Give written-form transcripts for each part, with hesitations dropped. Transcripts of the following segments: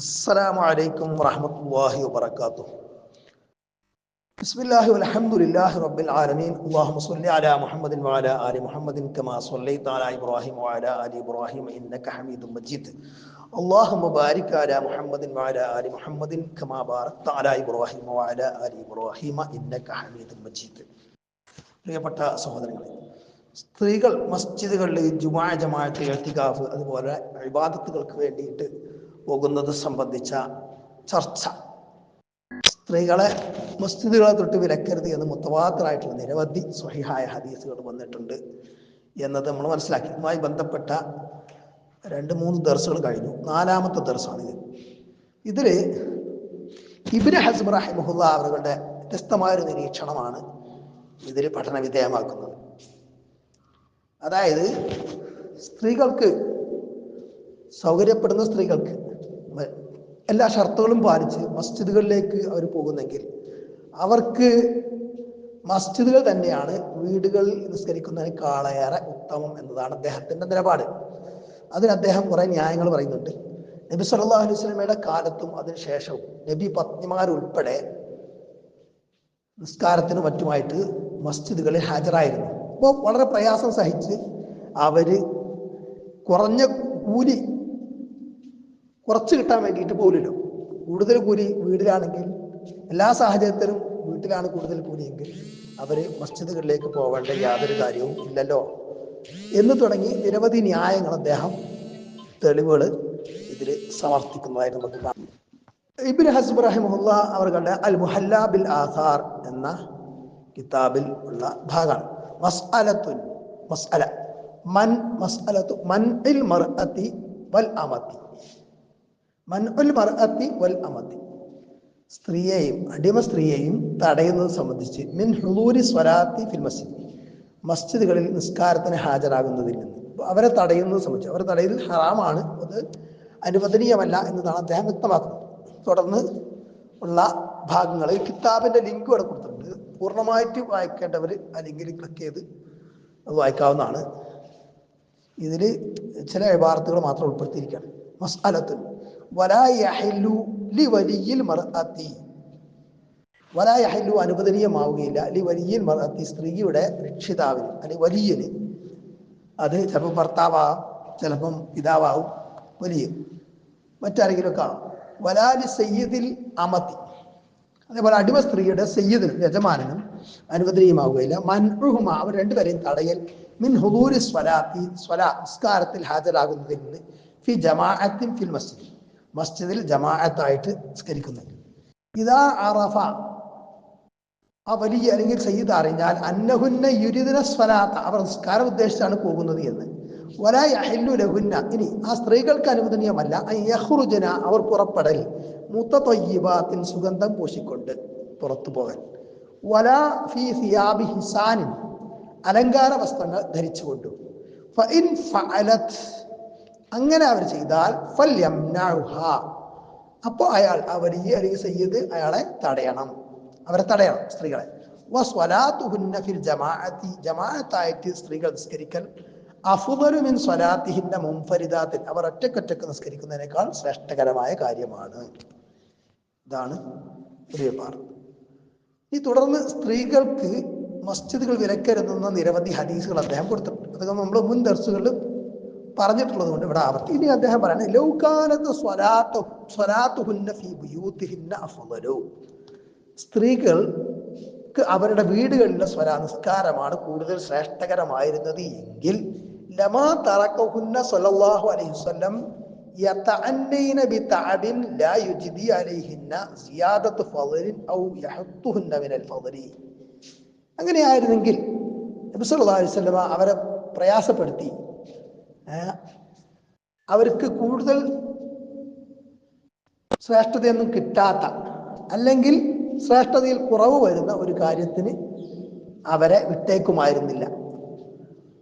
അസ്സലാമു അലൈക്കും വറഹ്മത്തുള്ളാഹി വബറകാതുഹു. ബിസ്മില്ലാഹി വൽഹംദുലില്ലാഹി റബ്ബിൽ ആലമീൻ. അല്ലാഹുമ്മ സ്വല്ലി അലാ മുഹമ്മദിൻ വഅലാ ആലി മുഹമ്മദിൻ കമാ സ്വല്ലൈത അലാ ഇബ്രാഹിം വഅലാ ആലി ഇബ്രാഹിം ഇന്നക ഹമീദും മജീദ്. അല്ലാഹുമ്മ ബാരിക് അലാ മുഹമ്മദിൻ വഅലാ ആലി മുഹമ്മദിൻ കമാ ബാറക്ത അലാ ഇബ്രാഹിം വഅലാ ആലി ഇബ്രാഹിം ഇന്നക ഹമീദും മജീദ്. പ്രിയപ്പെട്ട സഹോദരങ്ങളെ, സ്ത്രീകൾ മസ്ജിദുകളിൽ ജുമുഅ ജമാഅത്ത്, ഇഅ്തികാഫ് അതുപോലെ ഇബാദത്തുകൾക്ക് വേണ്ടിയിട്ട് പോകുന്നത് സംബന്ധിച്ച ചർച്ച. സ്ത്രീകളെ മസ്ജിദുകളെ തൊട്ട് വിലക്കരുത് എന്ന് മുത്തവാത്തിറായിട്ടുള്ള നിരവധി സ്വഹീഹായ ഹദീസുകൾ വന്നിട്ടുണ്ട് എന്നത് നമ്മൾ മനസ്സിലാക്കി. ഇതുമായി ബന്ധപ്പെട്ട 2-3 ദർസുകൾ കഴിഞ്ഞു. 4ാമത്തെ ദർസാണിത്. ഇതിൽ ഇബ്നു ഹസ്ം റഹിമഹുല്ലാ അവരുടെ വ്യത്യസ്തമായൊരു നിരീക്ഷണമാണ് ഇതിൽ പഠന വിധേയമാക്കുന്നത്. അതായത്, സ്ത്രീകൾക്ക് സൗകര്യപ്പെടുന്ന സ്ത്രീകൾക്ക് എല്ലാ ഷർത്തുകളും പാലിച്ച് മസ്ജിദുകളിലേക്ക് അവർ പോകുന്നെങ്കിൽ അവർക്ക് മസ്ജിദുകൾ തന്നെയാണ് വീടുകളിൽ നിസ്കരിക്കുന്നതിനേക്കാളേറെ ഉത്തമം എന്നതാണ് അദ്ദേഹത്തിൻ്റെ നിലപാട്. അതിന് അദ്ദേഹം കുറേ ന്യായങ്ങൾ പറയുന്നുണ്ട്. നബി സല്ലല്ലാഹു അലൈഹി വസല്ലമയുടെ കാലത്തും അതിനുശേഷവും നബി പത്നിമാരുൾപ്പെടെ നിസ്കാരത്തിനും മറ്റുമായിട്ട് മസ്ജിദുകളിൽ ഹാജരായിരുന്നു. അപ്പോൾ വളരെ പ്രയാസം സഹിച്ച് അവർ കുറഞ്ഞ കൂലി കുറച്ച് കിട്ടാൻ വേണ്ടിയിട്ട് പോലുമല്ലോ. കൂടുതൽ കൂലി വീട്ടിലാണെങ്കിൽ, എല്ലാ സാഹചര്യത്തിലും വീട്ടിലാണ് കൂടുതൽ കൂലിയെങ്കിൽ അവർ മസ്ജിദുകളിലേക്ക് പോവേണ്ട യാതൊരു കാര്യവും ഇല്ലല്ലോ എന്ന് തുടങ്ങി നിരവധി ന്യായങ്ങൾ അദ്ദേഹം, തെളിവുകൾ ഇതിൽ സമർത്ഥിക്കുന്നതായി നമുക്ക് കാണാം. ഇബ്നു ഹസ്ം റഹിമഹുല്ലാ അവരുടെ അൽ മുഹല്ല ബിൽ ആസാർ എന്ന കിതാബിൽ ഉള്ള ഭാഗമാണ്. മൻഇൽ മർഅതി വൽ അമതി. മൻഉൽ മർഅതി വൽ അമതി, സ്ത്രീയെയും അടിമ സ്ത്രീയെയും തടയുന്നത് സംബന്ധിച്ച് മിൻ ഹുദൂരി സ്വലാത്തി ഫിൽ മസ്ജിദ്, മസ്ജിദുകളിൽ നിസ്കാരത്തിന് ഹാജരാകുന്നതിൽ നിന്ന് അവരെ തടയുന്നത് സംബന്ധിച്ച്, അവരെ തടയുന്നത് ഹറാമാണ്, അത് അനുവദനീയമല്ല എന്നതാണ് അദ്ദേഹം വ്യക്തമാക്കുന്നത്. തുടർന്ന് ഉള്ള ഭാഗങ്ങളിൽ കിതാബിന്റെ ലിങ്ക് ഇവിടെ കൊടുത്തിട്ടുണ്ട്. പൂർണ്ണമായിട്ട് വായിക്കേണ്ടവർ ആ ലിങ്കിൽ ക്ലിക്ക് ചെയ്ത് അത് വായിക്കാവുന്നതാണ്. ഇതിൽ ചില ഇബാറത്തുകൾ മാത്രം ഉൾപ്പെടുത്തിയിരിക്കുകയാണ്. മസ്അലത്തുൻ വലാ യഹില്ലു ലിവലിയിൽ മർഅതി, വലാ യഹില്ലു അനുവദനീയമാവുകയില്ല ലിവലിയിൽ മർഅതി, സ്ത്രീയുടെ രക്ഷിതാവിന് അല്ലെങ്കിൽ വലിയന്, അത് ചിലപ്പോൾ ഭർത്താവാകും, ചിലപ്പം പിതാവാകും, വലിയ മറ്റാരെങ്കിലും ഒക്കെ ആവും. വലാലി സയ്യിദിൽ അമതി, അതേപോലെ അടിമ സ്ത്രീയുടെ സയ്യിദിനും യജമാനനും അനുവദനീയമാവുകയില്ല. മൻഉഹുമ, അവർ രണ്ടുപേരെയും തടയൽ മിൻ ഹുദൂരി സ്വലാത്തി, നിസ്കാരത്തിൽ ഹാജരാകുന്നതിൽ നിന്ന് ഫി ജമാഅത്തിൻ ഫിൽ മസ്ജിദ്, മസ്ജിദിൽ ജമാഅത്തായിട്ട് നിസ്കരിക്കുന്നത്. ഇദാ അറഫ, ആ വലിയ അല്ലെങ്കിൽ സയ്യിദ് അറിഞ്ഞാൽ അന്നഹുന്ന യുരിദുന സ്വലാത്ത, അവർ നിസ്കാരം ഉദ്ദേശിച്ചാണ് പോകുന്നത് എന്ന്. വലാ യഹില്ലു ലഹുന്ന, ഇനി ആ സ്ത്രീകൾക്ക് അനുവദനീയമല്ല അൻ യഖ്റുജന, അവർ പുറപ്പെടൽ മുതതയ്യിബാത്തിൻ, സുഗന്ധം പൂശിക്കൊണ്ട് പുറത്തു പോകൽ. വലാ ഫീ സിയാബി ഹിസാനിൻ, അലങ്കാര വസ്ത്രങ്ങൾ ധരിച്ചുകൊണ്ട്. ഫഇൻ ഫഅലത്, അങ്ങനെ അവർ ചെയ്താൽ ഫൽയംനഉഹ, അപ്പോൾ അയാൾ, ആ വലിയ അല്ലെങ്കിൽ സയ്യിദ് അയാളെ തടയണം, അവരെ തടയണം സ്ത്രീകളെ. വസ്വലാത്തുഹുന്ന ഫിൽ ജമാഅത്തി, ജമാഅത്തായിട്ട് സ്ത്രീകൾ നിസ്കരിക്കൽ അഫ്ദലു മിൻ സ്വലാത്തിഹിന്ന മുൻഫരിദാത്തിൻ, അവർ ഒറ്റക്കൊറ്റക്ക് നിസ്കരിക്കുന്നതിനേക്കാൾ ശ്രേഷ്ഠകരമായ കാര്യമാണ്. ഇതാണ് പ്രിയപ്പാർ. ഈ തുടർന്ന് സ്ത്രീകൾക്ക് മസ്ജിദുകൾ വിലക്കരുതെന്ന നിരവധി ഹദീസുകൾ അദ്ദേഹം കൊടുത്തിട്ടുണ്ട്. അതൊക്കെ നമ്മൾ മുൻ ദർസുകളിൽ പറഞ്ഞിട്ടുള്ളത് കൊണ്ട് ഇവിടെ ആവർത്തി. ഇനി അദ്ദേഹം പറയുന്നത് ലൗകാനത്ത് സ്വലാത്തുഹുന്ന ഫീ ബുയൂത്തിഹിന്ന അഫ്ദലു, സ്ത്രീകൾക്ക് അവരുടെ വീടുകളിലെ നിസ്കാരമാണ് കൂടുതൽ ശ്രേഷ്ഠകരമായിരുന്നത് എങ്കിൽ ലമാ തറക്കഹുന്ന സ്വല്ലല്ലാഹു അലൈഹി വസല്ലം യതഅന്നൈന ബിതഅബിൻ ലാ യുജ്ദി അലൈഹിന്ന സിയാദത്തു ഫളലിൻ ഔ യഹത്തുഹുന്ന മിനൽ ഫളലി. അങ്ങനെയായിരുന്നെങ്കിൽ നബി സല്ലല്ലാഹു അലൈഹി വസല്ലം അവരെ പ്രയാസപ്പെടുത്തി അവർക്ക് കൂടുതൽ ശ്രേഷ്ഠതയൊന്നും കിട്ടാത്ത, അല്ലെങ്കിൽ ശ്രേഷ്ഠതയിൽ കുറവ് വരുന്ന ഒരു കാര്യത്തിന് അവരെ വിട്ടേക്കുമായിരുന്നില്ല,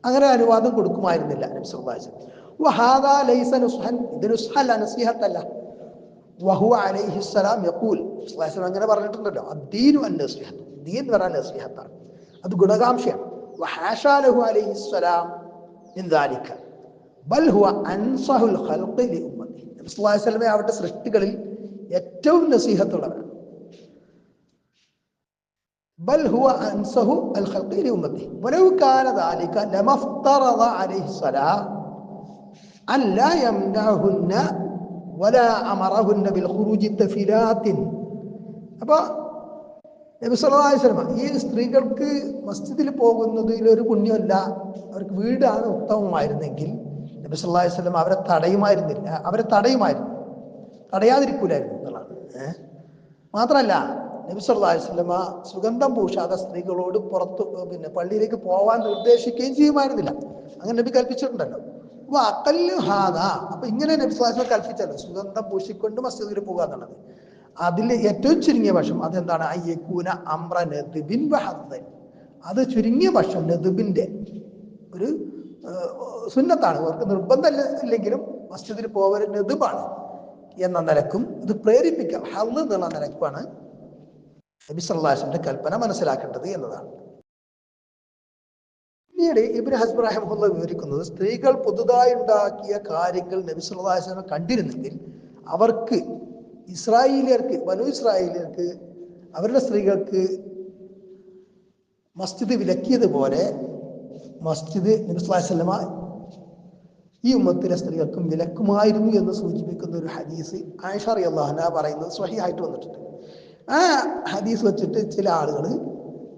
അങ്ങനെ അനുവാദം കൊടുക്കുമായിരുന്നില്ല നബി സല്ലല്ലാഹു അലൈഹി വസല്ലം. വഹാദാ ലൈസ നുസ്ഹൻ, ഇത് നുസ്ഹല്ല, നസീഹത്തല്ല. വഹുവ അലൈഹിസ്സലാം യഖൂൽ, സല്ലല്ലാഹു അലൈഹി വസല്ലം അങ്ങനെ പറഞ്ഞിട്ടുണ്ടല്ലോ, അദ്ദീനു അൻ-നസീഹത്ത്, ദീൻ എന്ന് പറഞ്ഞാൽ നസീഹത്താണ്, അത് ഗുണകാംക്ഷയാണ്. വഹാശാ ലഹു അലൈഹിസ്സലാം മിൻ ദാലിക ബൽ ഹുവ അൻസഹുൽ ഖൽഖി ലി ഉമ്മത്തി, സല്ലല്ലാഹു അലൈഹി വസല്ലമ ആവട്ടെ സൃഷ്ടികളിൽ ഏറ്റവും നസീഹത്തുള്ളവരാണ്. ബൽ ഹുവ അൻസഹു അൽ ഖൽഖി ലി ഉമ്മത്തി വലൗ കാന ദാലിക ലമഫ്തറദ അലൈഹി സ്വലാം അൻ ലാ യംനഅഹുന്ന വലാ അമറഹുന്ന ബിൽ ഖുറൂജി തഫിലാത്തിൻ. അപ്പോൾ നബി സല്ലല്ലാഹു അലൈഹി വസല്ലം ഈ സ്ത്രീകൾക്ക് മസ്ജിദിൽ പോകുന്നതിൽ ഒരു പുണ്യമല്ല, അവർക്ക് വീടാണ് ഉത്തമമായിരുന്നെങ്കിൽ നബി സല്ലല്ലാഹു അലൈഹി വസല്ലം അവരെ തടയാതിരിക്കൂലായിരുന്നു എന്നുള്ളതാണ്. മാത്രമല്ല നബി സല്ലല്ലാഹു അലൈഹി വസല്ലം സുഗന്ധം പൂശാതെ സ്ത്രീകളോട് പുറത്ത് പള്ളിയിലേക്ക് പോവാൻ നിർദ്ദേശിക്കുകയും ചെയ്യുമായിരുന്നില്ല. അങ്ങനെ നബി കൽപ്പിച്ചിട്ടുണ്ടല്ലോ. അപ്പൊ അക്കല്ല് ഹാദ, അപ്പൊ ഇങ്ങനെ നബി സല്ലല്ലാഹു അലൈഹി വസല്ലം കൽപ്പിച്ചല്ലോ സുഗന്ധം പൂശിക്കൊണ്ട് മസ്ജിദിൽ പോകുക എന്നുള്ളത്. അതിൽ ഏറ്റവും ചുരുങ്ങിയ പക്ഷം അതെന്താണ്? അയ്യക്കൂന അമ്ര നദ്ബിൻ വഹദ്ദൻ. അത് ചുരുങ്ങിയ പക്ഷം നദ്ബിന്റെ ഒരു സുന്നത്താണ്, അവർക്ക് നിർബന്ധമില്ലെങ്കിലും മസ്ജിദിൽ പോകൽ നദ്ബാണ് എന്ന നിലക്കും ഇത് പ്രേരിപ്പിക്കാം ഹദ് എന്നുള്ള നിലക്കുമാണ് നബി സല്ലല്ലാഹു അലൈഹി വസല്ലം കൽപ്പന മനസ്സിലാക്കേണ്ടത് എന്നതാണ്. പിന്നീട് ഇബ്നു ഹസ്ബ് റഹിമഹുല്ലാഹ് വിവരിക്കുന്നത്, സ്ത്രീകൾ പുതുതായി ഉണ്ടാക്കിയ കാര്യങ്ങൾ നബി സല്ലല്ലാഹു അലൈഹി വസല്ലം കണ്ടിരുന്നെങ്കിൽ അവർക്ക് ബനൂ ഇസ്രായേലിയർക്ക് അവരുടെ സ്ത്രീകൾക്ക് മസ്ജിദ് വിലക്കിയതുപോലെ മസ്ജിദ് നബി സല്ലല്ലാഹു അലൈഹി വസല്ലം ഈ ഉമ്മത്തിലെ സ്ത്രീകൾക്കും വിലക്കുമായിരുന്നു എന്ന് സൂചിപ്പിക്കുന്ന ഒരു ഹദീസ് ആയിഷ റളിയല്ലാഹു അൻഹ പറയുന്നത് സ്വഹീഹായിട്ട് വന്നിട്ടുണ്ട്. ആ ഹദീസ് വെച്ചിട്ട് ചില ആളുകൾ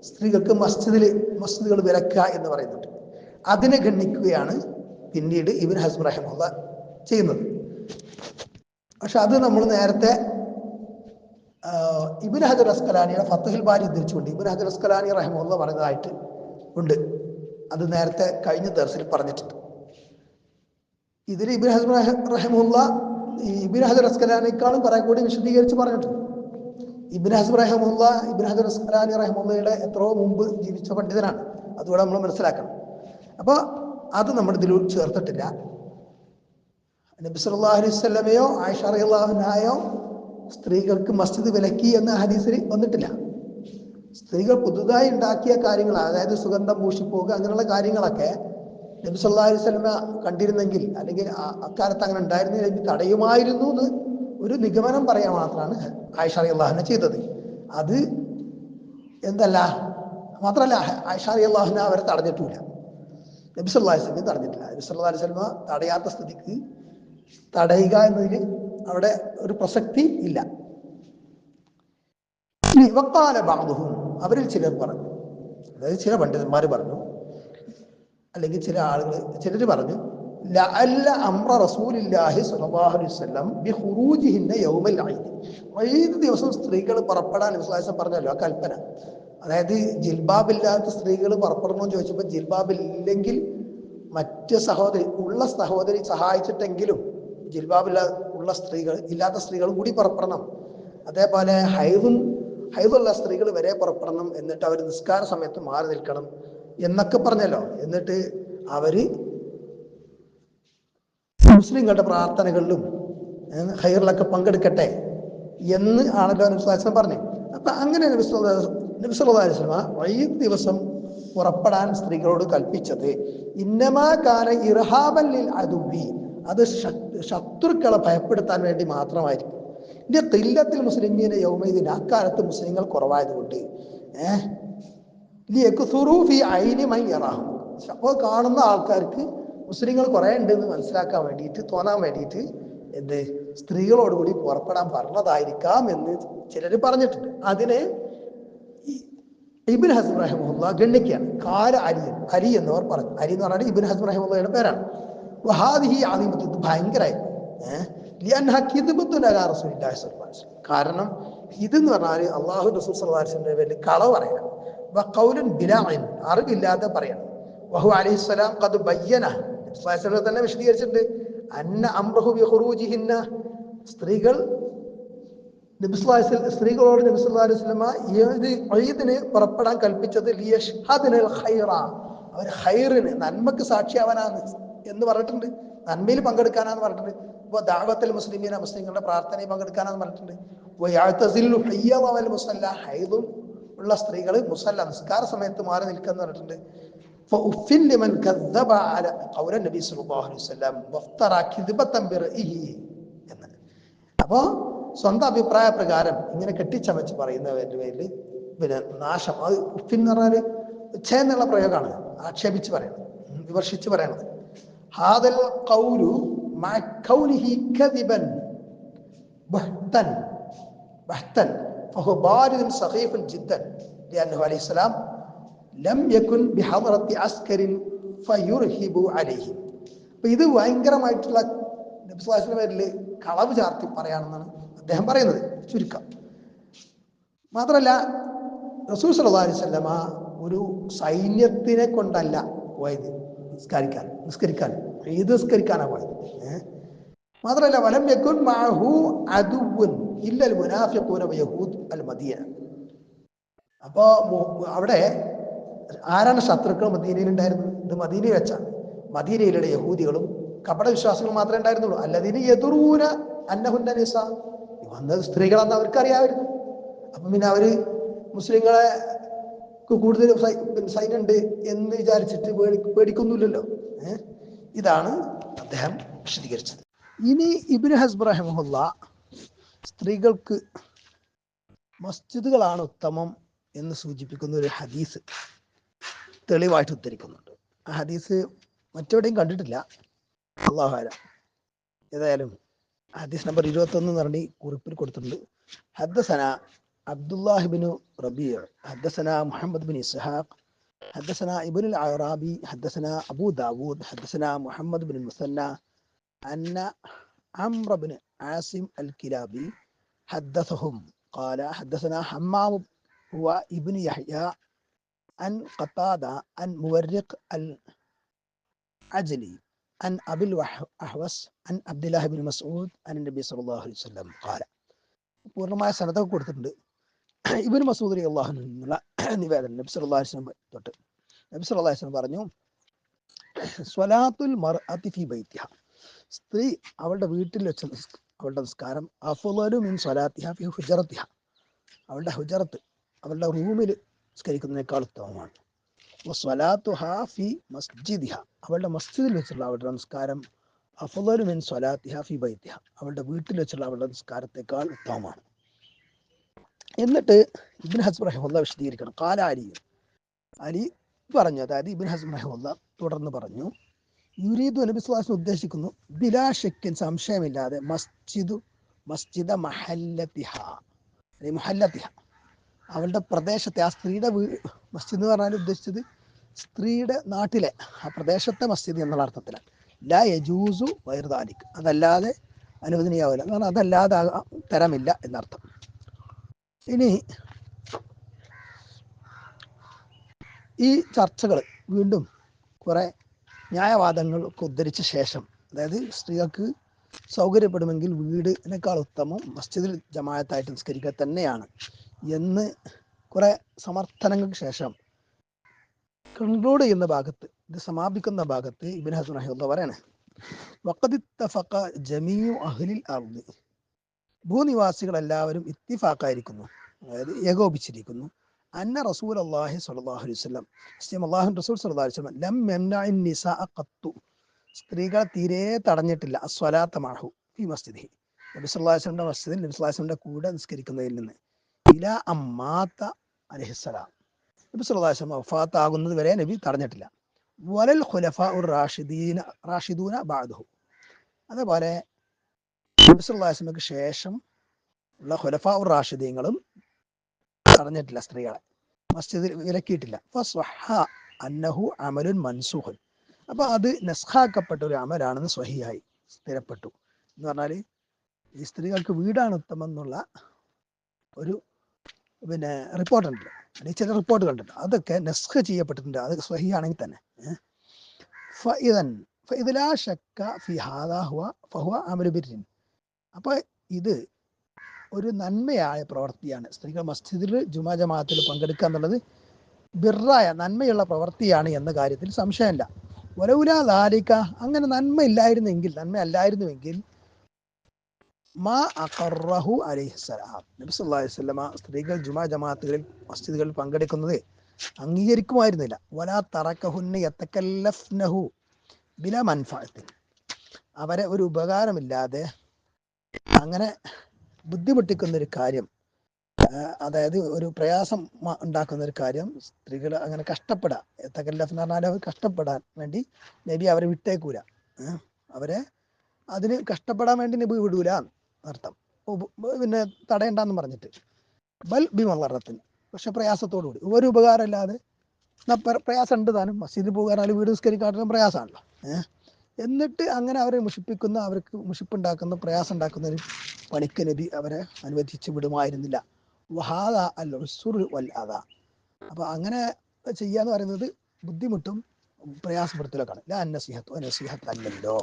സ്ത്രീകൾക്ക് മസ്ജിദുകൾ വിലക്കുക എന്ന് പറയുന്നുണ്ട്. അതിനെ ഖണ്ഡിക്കുകയാണ് പിന്നീട് ഇബ്നു ഹസ്ബ് റഹിമഹുല്ലാഹ് ചെയ്യുന്നത്. പക്ഷെ അത് നമ്മൾ നേരത്തെ ഇബ്നു ഹജർ അസ്കലാനിയുടെ ഫത്ഹുൽ ബാരി ഉദ്ധരിച്ചുകൊണ്ട് ഇബ്നു ഹജർ അസ്കലാനി റഹിമഹുല്ലാഹ് പറഞ്ഞതായിട്ട് ഉണ്ട്. അത് നേരത്തെ കഴിഞ്ഞ ദർസിൽ പറഞ്ഞിട്ടുണ്ട്. ഇതിൽ ഇബ്നു ഹസ്ബ് റഹിമഹുല്ലാഹ് ഇബ്നു ഹജർ അസ്കലാനിയേക്കാളും കുറെ കൂടി വിശദീകരിച്ച് പറഞ്ഞിട്ടുണ്ട്. ഇബ്നു ഹസ്ബ് റഹിമഹുല്ലാഹ് ഇബ്നു ഹജർ അസ്കലാനി റഹിമഹുല്ലാഹയുടെ എത്രയോ മുമ്പ് ജീവിച്ച പണ്ഡിതനാണ്. അതുകൂടെ നമ്മൾ മനസ്സിലാക്കണം. അപ്പോൾ അത് നമ്മുടെ ഇതിൽ ചേർത്തിട്ടില്ല. നബി സല്ലല്ലാഹു അലൈഹി വസല്ലമയോ ആയിഷ റളിയല്ലാഹു അൻഹയോ സ്ത്രീകൾക്ക് മസ്ജിദ് വിലക്കി എന്ന ഹദീസിൽ വന്നിട്ടില്ല. സ്ത്രീകൾ പുതുതായി ഉണ്ടാക്കിയ കാര്യങ്ങൾ, അതായത് സുഗന്ധം പൂശിപ്പോകുക അങ്ങനെയുള്ള കാര്യങ്ങളൊക്കെ നബി സല്ലല്ലാഹു അലൈഹി വസല്ലമ കണ്ടിരുന്നെങ്കിൽ, അല്ലെങ്കിൽ അക്കാലത്ത് അങ്ങനെ ഉണ്ടായിരുന്നെങ്കിൽ തടയുമായിരുന്നു എന്ന് ഒരു നിഗമനം പറയാൻ മാത്രമാണ് ആയിഷ റളിയല്ലാഹു അൻഹ ചെയ്തത്. അത് എന്തല്ല, മാത്രമല്ല ആയിഷ റളിയല്ലാഹു അൻഹ അവരെ തടഞ്ഞിട്ടില്ല, നബി സല്ലല്ലാഹു അലൈഹി വസല്ലം തടഞ്ഞിട്ടില്ല. നബി സല്ലല്ലാഹു അലൈഹി വസല്ലം തടയാത്ത സ്ഥിതിക്ക് തടയുക എന്നതിൽ അവിടെ ഒരു പ്രസക്തി ഇല്ല. വഖാല ബഅ്ദുഹും, അവരിൽ ചിലർ പറഞ്ഞു, അതായത് ചില പണ്ഡിതന്മാർ പറഞ്ഞു, അല്ലെങ്കിൽ ചിലർ പറഞ്ഞു, ലഅല്ല അംറ റസൂലില്ലാഹി സ്വല്ലല്ലാഹു അലൈഹി വസല്ലം ബിഖുറൂജിഹിന്ന യൗമൽ ഈദ്. ഈദ് ദിവസം സ്ത്രീകൾ പുറപ്പെടാൻ നബി സല്ലല്ലാഹു അലൈഹി വസല്ലം പറഞ്ഞല്ലോ ആ കൽപ്പന. അതായത് ജിൽബാബില്ലാത്ത സ്ത്രീകൾ പുറപ്പെടണമെന്ന് ചോദിച്ചപ്പോൾ ജിൽബാബില്ലെങ്കിൽ മറ്റ് സഹോദരി സഹായിച്ചിട്ടെങ്കിലും ഇല്ലാത്ത സ്ത്രീകളും കൂടി പുറപ്പെടണം. അതേപോലെ ഹൈദുള്ള സ്ത്രീകൾ വരെ പുറപ്പെടണം. എന്നിട്ട് അവർ നിസ്കാര സമയത്ത് മാറി നിൽക്കണം എന്നൊക്കെ പറഞ്ഞല്ലോ. എന്നിട്ട് അവര് മുസ്ലിങ്ങളുടെ പ്രാർത്ഥനകളിലും ഖൈറിലൊക്കെ പങ്കെടുക്കട്ടെ എന്ന് ആണല്ലോ നബി സല്ലല്ലാഹു അലൈഹി വസല്ലം പറഞ്ഞു. അപ്പൊ അങ്ങനെ നബി സല്ലല്ലാഹു അലൈഹി വസല്ലം ഈ ദിവസം പുറപ്പെടാൻ സ്ത്രീകളോട് കൽപ്പിച്ചത് ഇന്നമാ കാന ഇർഹാബൻ ലിൽ അദുവി, അത് ശത്രുക്കളെ ഭയപ്പെടുത്താൻ വേണ്ടി മാത്രമായിരിക്കും. ഇന്റെ ഖില്ലത്തിൽ മുസ്ലിമീന യൗമൈദിൻ, അക്കാലത്ത് മുസ്ലിങ്ങൾ കുറവായതുകൊണ്ട് അപ്പോൾ കാണുന്ന ആൾക്കാർക്ക് മുസ്ലിങ്ങൾ കുറെ ഉണ്ടെന്ന് മനസ്സിലാക്കാൻ വേണ്ടിയിട്ട്, തോന്നാൻ വേണ്ടിയിട്ട് സ്ത്രീകളോടുകൂടി പുറപ്പെടാൻ പറഞ്ഞതായിരിക്കാം എന്ന് ചിലർ പറഞ്ഞിട്ടുണ്ട്. അതിനെ ഇബ്നു ഹസ്ബ് റഹിമഹുല്ലാഹ് ഗണ്ണിക്കുകയാണ്. അലി എന്നവർ പറഞ്ഞു. അലി എന്ന് പറഞ്ഞാൽ ഇബ്നു ഹസ്ബ് റഹിമഹുല്ലാഹയുടെ പേരാണ്. വഹാദിഹി അദീമത്ത്, ഇത് ഭയങ്കരമായിരുന്നു. കാരണം ഇതെന്ന് പറഞ്ഞാൽ അള്ളാഹു റസൂൽ സല്ലല്ലാഹു അലൈഹി വസല്ലമയുടെ പേരിൽ കളവ് പറയണം. ഖൗലുൻ ബിലാ ഇൽം, അറിവില്ലാതെ പറയണം. വഹു അലൈഹിസ്സലാം ഖദ് ബയ്യന, തന്നെ വിശദീകരിച്ചിട്ടുണ്ട്. അന്ന അംറഹു ബിഖുറൂജിഹിന്ന, സ്ത്രീകളോട് നബി സല്ലല്ലാഹു അലൈഹി വസല്ലമ ഈദിന് പുറപ്പെടാൻ കൽപ്പിച്ചത് ലിയഷ്ഹദിനൽ ഖൈറ, അവർ ഖൈറിന് നന്മക്ക് സാക്ഷിയാവാനാണ് എന്ന് പറഞ്ഞിട്ടുണ്ട്. നന്മയിൽ പങ്കെടുക്കാനാന്ന് പറഞ്ഞിട്ടുണ്ട്. ഇപ്പോൾ ദഅവത്തുൽ മുസ്ലിമീന, മുസ്ലിങ്ങളുടെ പ്രാർത്ഥനയിൽ പങ്കെടുക്കാനാന്ന് പറഞ്ഞിട്ടുണ്ട്. വയഅ്തസിലു ഹയ്യദ വൽ മുസല്ല, ഹൈദും ഉള്ള സ്ത്രീകൾ മുസല്ല നിസ്കാര സമയത്ത് മാറി നിൽക്കാന്ന് പറഞ്ഞിട്ടുണ്ട്. ഫഉഫിൻ ലിമൻ കദ്ദബ അല ഖൗല നബി സല്ലല്ലാഹു അലൈഹി വസല്ലം വഫ്തറ കിദ്ബതൻ ബിറഇഹി എന്ന്. അപ്പോൾ സ്വന്തം അഭിപ്രായ പ്രകാരം ഇങ്ങനെ കെട്ടിച്ചമച്ച് പറയുന്നവരുടെ പേരിൽ പിന്നെ നാശം, അത് ഉഫിൻ എന്ന് പറഞ്ഞാൽ ഛേ എന്നുള്ള പ്രയോഗമാണ്, ആക്ഷേപിച്ച് പറയണത്, വിമർശിച്ച് പറയണത്. ഹാദൽ ഖൗലു മഅ കൗനിഹി കദിബൻ ബഹ്തൻ ബഹ്തൻ ഫഹു ബാരിദുൻ സഖീഫുൻ ജിദ്ദൻ ലിഅന്നഹു അലൈഹി സലാം ലം യകുൻ ബിഹദറത്തി അസ്കരിൻ ഫയുർഹിബു അലൈഹി. അപ്പൊ ഇത് ഭയങ്കരമായിട്ടുള്ള നബി സ്വല്ലല്ലാഹു അലൈഹി വസല്ലം പേരിൽ കളവ് ചാർത്തി പറയാണെന്നാണ് അദ്ദേഹം പറയുന്നത്, ചുരുക്കം. മാത്രമല്ല റസൂൽ സല്ലല്ലാഹു അലൈഹി വസല്ലമ ഒരു സൈന്യത്തിനെ കൊണ്ടല്ല പോയത് നിസ്കരിക്കാൻ ഈദ് നിസ്കരിക്കാനാണ് പോയത്. മാത്രമല്ല വലം യകുൻ മഅഹു അദുവ്വുൻ ഇല്ലൽ മുനാഫിഖൂന വയഹൂദ് അൽ മദീന. അപ്പോ അവിടെ ആരാണ് ശത്രുക്കൾ മദീനയിൽ ഉണ്ടായിരുന്നത്? ഇത് മദീനയിൽ വെച്ചാണ്. മദീനയിലുള്ള യഹൂദികളും കപട വിശ്വാസികളും മാത്രമേ ഉണ്ടായിരുന്നുള്ളൂ. അല്ലദീന യദുറൂന അന്നഹുന്ന നിസാ, വന്നത് സ്ത്രീകളാണെന്ന് അവർക്കറിയാമായിരുന്നു. അപ്പം പിന്നെ അവര് മുസ്ലിങ്ങളെ കൂടുതൽ സൈന്യമുണ്ട് എന്ന് വിചാരിച്ചിട്ട് പേടിക്കൊന്നുമില്ലല്ലോ. ഇതാണ് അദ്ദേഹം വിശദീകരിച്ചത്. ഇനി ഇബ്നു ഹസ്ബ് റഹിമഹുല്ല സ്ത്രീകൾക്ക് മസ്ജിദുകളാണ് ഉത്തമം എന്ന് സൂചിപ്പിക്കുന്ന ഒരു ഹദീസ് തെളിവായിട്ട് ഉദ്ധരിക്കുന്നുണ്ട്. ആ ഹദീസ് മറ്റെവിടെയും കണ്ടിട്ടില്ല, അല്ലാഹു അഅലം. ഏതായാലും ഹദീസ് നമ്പർ 21 എന്ന് പറഞ്ഞ് കുറിപ്പിൽ കൊടുത്തിട്ടുണ്ട്. ഹദ്ദസനാ അബ്ദുല്ലാഹി ബിൻ റബീഅ ഹദ്ദസനാ മുഹമ്മദ് ബിൻ ഇസ്ഹാഖ് ഹദ്ദസനാ ഇബ്നുൽ അറാബി ഹദ്ദസനാ അബൂ ദാവൂദ് ഹദ്ദസനാ മുഹമ്മദ് ബിൻ മുസന്ന അന്ന അംറ ബിൻ ആസിം അൽ കിലാബി ഹദ്ദസഹും ഖാല ഹദ്ദസനാ ഹമ്മാം ഹുവ ഇബ്നു യഹ്യ അൻ ഖതാദ അൻ മുവർരിഖ് അൽ അജ്ലി അൻ അബിൽ അഹ്വസ് അൻ അബ്ദുല്ലാഹി ബിൻ മസ്ഊദ് അൻ നബി സല്ലല്ലാഹു അലൈഹി വസല്ലം ഖാല. പൂർണ്ണമായ സനദൊക്കെ കൊടുത്തിട്ടുണ്ട്. ഇബ്നു മസ്ഊദ് റളിയല്ലാഹു അൻഹു എന്നുള്ള നിവേദനം നബി സല്ലല്ലാഹു അലൈഹി വസല്ലം തൊട്ട് നബി സല്ലല്ലാഹു അലൈഹി വസല്ലം പറഞ്ഞു, സ്വലാത്തുൽ മർഅതി ഫീ ബൈതിഹ, സ്ത്രീ അവളുടെ വീട്ടിൽ വെച്ച അവളുടെ നിസ്കാരം അഫ്ളലു മിൻ സ്വലാത്തിഹ ഫീ ഹുജറത്തിഹ, അവളുടെ ഹുജറത്ത് അവളുടെ റൂമിൽ നിസ്കരിക്കുന്നതിനേക്കാൾ ഉത്തമമാണ്. സ്വലാത്തുഹാ ഫീ മസ്ജിദിഹ, അവളുടെ മസ്ജിദിൽ വെച്ചുള്ള അവളുടെ നമസ്കാരം അഫ്ളലു മിൻ സ്വലാത്തിഹ ഫീ ബൈതിഹ, അവളുടെ വീട്ടിൽ വെച്ചുള്ള അവളുടെ നിസ്കാരത്തെക്കാൾ ഉത്തമമാണ്. എന്നിട്ട് ഇബ്നു ഹസ്ബ് റഹിമഹുല്ലാഹ് വിശദീകരിക്കണം. ഖാല അലി പറഞ്ഞു, അതായത് ഇബ്നു ഹസ്ബ് റഹിമഹുല്ലാഹ് തുടർന്ന് പറഞ്ഞു, യുരീദു നബി സ്വല്ലല്ലാഹു അലൈഹി വസല്ലം ഉദ്ദേശിക്കുന്നു, ബിലാ ശക്കിൻ സംശയമില്ലാതെ മസ്ജിദ മഹല്ലത്തിഹ, മുഹല്ലത്തിഹ അവളുടെ പ്രദേശത്തെ, ആ സ്ത്രീയുടെ മസ്ജിദ് എന്ന് പറഞ്ഞാൽ ഉദ്ദേശിച്ചത് സ്ത്രീയുടെ നാട്ടിലെ ആ പ്രദേശത്തെ മസ്ജിദ് എന്നുള്ള അർത്ഥത്തിലാണ്. ലാ യജൂസു ഗൈറു ദാലിക്, അതല്ലാതെ അനുവദനീയാവില്ല എന്ന് പറഞ്ഞാൽ അതല്ലാതെ തരമില്ല എന്നർത്ഥം. ഇനി ഈ ചർച്ചകൾ വീണ്ടും കുറെ ന്യായവാദങ്ങളൊക്കെ ഉദ്ധരിച്ച ശേഷം, അതായത് സ്ത്രീകൾക്ക് സൗകര്യപ്പെടുമെങ്കിൽ വീടിനേക്കാൾ ഉത്തമം മസ്ജിദിൽ ജമാഅത്തായിട്ട് നിസ്കരിക്കുക തന്നെയാണ് എന്ന് കുറെ സമർത്ഥനങ്ങൾക്ക് ശേഷം കൺക്ലൂഡ് ചെയ്യുന്ന ഭാഗത്ത്, ഇത് സമാപിക്കുന്ന ഭാഗത്ത് ഇബ്നു ഹസ്ബ് റഹിമഹുല്ലാഹ് പറയാണ്, വഖദ് ഇത്തഫഖ ജമീഉ അഹ്ലിൽ അർദ്, ഭൂനിവാസികൾ എല്ലാവരും ഇത്തിഫാക്കായിരിക്കുന്നു, അതായത് ഏകോപിച്ചിരിക്കുന്നു, അന്ന റസൂലുള്ളാഹി സ്വല്ലല്ലാഹു അലൈഹി വസല്ലം, അല്ലാഹുവിന്റെ റസൂൽ സ്വല്ലല്ലാഹു അലൈഹി വസല്ലം ലം യംനഇൻ നിസാഅ ഖത്തു, സ്ത്രീകളെ തീരെ തടഞ്ഞിട്ടില്ല, അസ്വലാത്ത മഅഹു ഫീ മസ്ജിദിഹി, നബി സല്ലല്ലാഹു അലൈഹി വസല്ലം മസ്ജിദിൽ നബി സല്ലല്ലാഹു അലൈഹി വസല്ലം കൂടെ നിസ്കരിക്കുന്നതിൽ നിന്ന്, ഇലാ അമ്മാത അലൈഹിസ്സലാം, നബി സല്ലല്ലാഹു അലൈഹി വസല്ലം വഫാത്ത് ആകുന്നത് വരെ നബി തടഞ്ഞിട്ടില്ല. വലൽ ഖുലഫാഉർ റാഷിദൂന ബഅദഹു, അതേപോലെ നബി സല്ലല്ലാഹു അലൈഹി വസല്ലമക്ക് ശേഷം ഉള്ള ഖുലഫാഉർ റാഷിദീങ്ങളും തടഞ്ഞിട്ടില്ല, സ്ത്രീകളെ മസ്ജിദിൽ വിലക്കിയിട്ടില്ല. ഫസ്വഹ അന്നഹു അമലുൻ മൻസൂഖുൻ, അപ്പൊ അത് നസ്ഖാക്കപ്പെട്ട ഒരു അമലാണെന്ന് സ്വഹിയായി സ്ഥിരപ്പെട്ടു. എന്ന് പറഞ്ഞാൽ ഈ സ്ത്രീകൾക്ക് വീടാണ് ഉത്തമം എന്നുള്ള ഒരു റിപ്പോർട്ടുണ്ട്, അല്ലെങ്കിൽ ചില റിപ്പോർട്ടുകളുണ്ട്, അതൊക്കെ നസ്ഖ് ചെയ്യപ്പെട്ടിട്ടുണ്ട്, അത് സ്വഹിയാണെങ്കിൽ തന്നെ. അപ്പൊ ഇത് ഒരു നന്മയായ പ്രവൃത്തിയാണ്, സ്ത്രീകൾ മസ്ജിദിൽ ജുമാ ജമാഅത്തിൽ പങ്കെടുക്കുക എന്നുള്ളത് ബിർറായ നന്മയുള്ള പ്രവൃത്തിയാണ് എന്ന കാര്യത്തിൽ സംശയമില്ല. വലൗലാ ദാലിക, അങ്ങനെ നന്മ അല്ലായിരുന്നുവെങ്കിൽ മാ അഖറഹു അലൈഹിസ്സലാം, നബി സല്ലല്ലാഹു അലൈഹി വസല്ലമ സ്ത്രീകൾ ജുമാ ജമാഅത്തുകളിൽ മസ്ജിദുകളിൽ പങ്കെടുക്കുന്നത് അംഗീകരിക്കുമായിരുന്നില്ല. വലാ തറക്കഹുന്ന യതകല്ലഫ്നഹു ബിലാ മൻഫഅത്തിൻ, അവരെ ഒരു ഉപകാരമില്ലാതെ അങ്ങനെ ബുദ്ധിമുട്ടിക്കുന്ന ഒരു കാര്യം, അതായത് ഒരു പ്രയാസം ഉണ്ടാക്കുന്ന ഒരു കാര്യം സ്ത്രീകൾ അങ്ങനെ കഷ്ടപ്പെടാം തകല്ലഫ് എന്ന് പറഞ്ഞാൽ അവർ കഷ്ടപ്പെടാൻ വേണ്ടി നബി അവരെ വിട്ടേക്കൂല. അവരെ അതിന് കഷ്ടപ്പെടാൻ വേണ്ടി നബി വിടൂല അർത്ഥം. പിന്നെ തടയണ്ടെന്ന് പറഞ്ഞിട്ട് ബൽ ബിമറത്തിന്, പക്ഷെ പ്രയാസത്തോടു കൂടി, ഒരു ഉപകാരം ഇല്ലാതെ പ്രയാസം ഉണ്ട് താനും. മസ്ജിദിൽ പോകാൻ വീട് നിസ്കരിക്കാനും പ്രയാസമാണല്ലോ. എന്നിട്ട് അങ്ങനെ അവരെ മുഷിപ്പിക്കുന്ന, അവർക്ക് മുഷിപ്പുണ്ടാക്കുന്ന, പ്രയാസം ഉണ്ടാക്കുന്ന ഒരു പണിക്ക് നബി അവരെ അനുവദിച്ച് വിടുമായിരുന്നില്ല. വഹാദ അൽ ഉസ്ർ വൽ അദാ. അപ്പൊ അങ്ങനെ ചെയ്യാന്ന് പറയുന്നത് ബുദ്ധിമുട്ടും പ്രയാസപ്പെടുത്തലൊക്കെയാണ്. ലാ നസീഹത്ത് നസീഹത്ത് അല്ലല്ലോ.